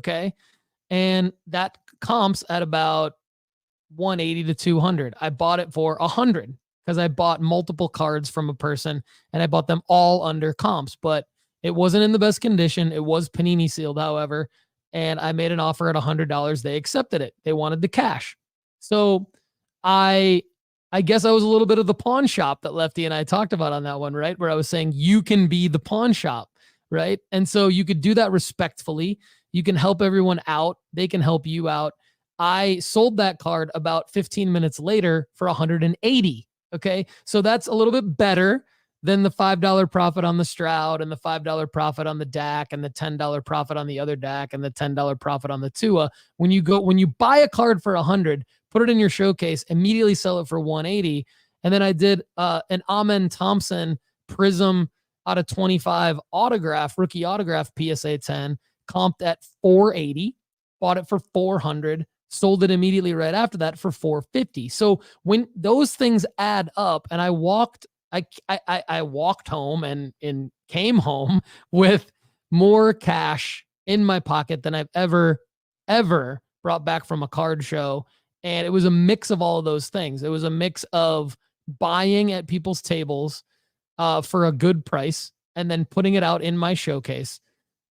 Okay. And that comps at about 180 to 200. I bought it for 100 because I bought multiple cards from a person and I bought them all under comps, but it wasn't in the best condition. It was Panini sealed, however, and I made an offer at $100. They accepted it. They wanted the cash. So I I guess I was a little bit of the pawn shop that Lefty and I talked about on that one, right? Where I was saying you can be the pawn shop, right? And so you could do that respectfully. You can help everyone out. They can help you out. I sold that card about 15 minutes later for 180. Okay. So that's a little bit better than the $5 profit on the Stroud and the $5 profit on the Dak and the $10 profit on the other Dak and the $10 profit on the Tua. When you buy a card for 100, put it in your showcase, immediately sell it for 180. And then I did an Amen Thompson Prism out of 25 autograph, rookie autograph PSA 10, comped at 480, bought it for 400, sold it immediately right after that for 450. So when those things add up, and I walked home and came home with more cash in my pocket than I've ever brought back from a card show. And it was a mix of all of those things. It was a mix of buying at people's tables for a good price and then putting it out in my showcase.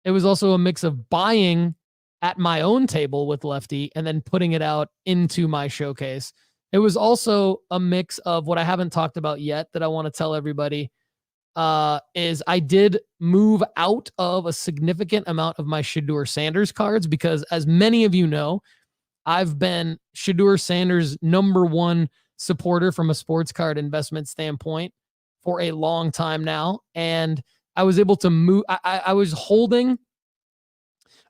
It was also a mix of buying at my own table with Lefty and then putting it out into my showcase. It was also a mix of what I haven't talked about yet that I want to tell everybody is I did move out of a significant amount of my Shedeur Sanders cards because, as many of you know, I've been Shedeur Sanders' #1 supporter from a sports card investment standpoint for a long time now. And I was able to move. I was holding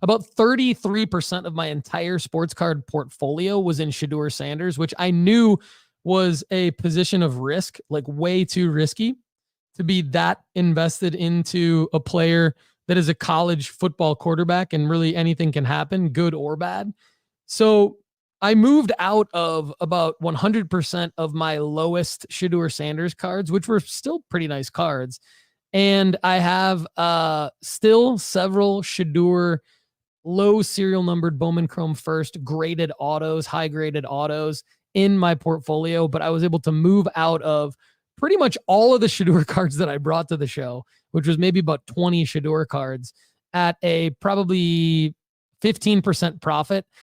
about 33% of my entire sports card portfolio was in Shedeur Sanders, which I knew was a position of risk, like way too risky to be that invested into a player that is a college football quarterback and really anything can happen, good or bad. So I moved out of about 100% of my lowest Shedeur Sanders cards, which were still pretty nice cards. And I have still several Shedeur low serial numbered Bowman Chrome first graded autos, high graded autos in my portfolio, but I was able to move out of pretty much all of the Shedeur cards that I brought to the show, which was maybe about 20 Shedeur cards at a probably 15% profit.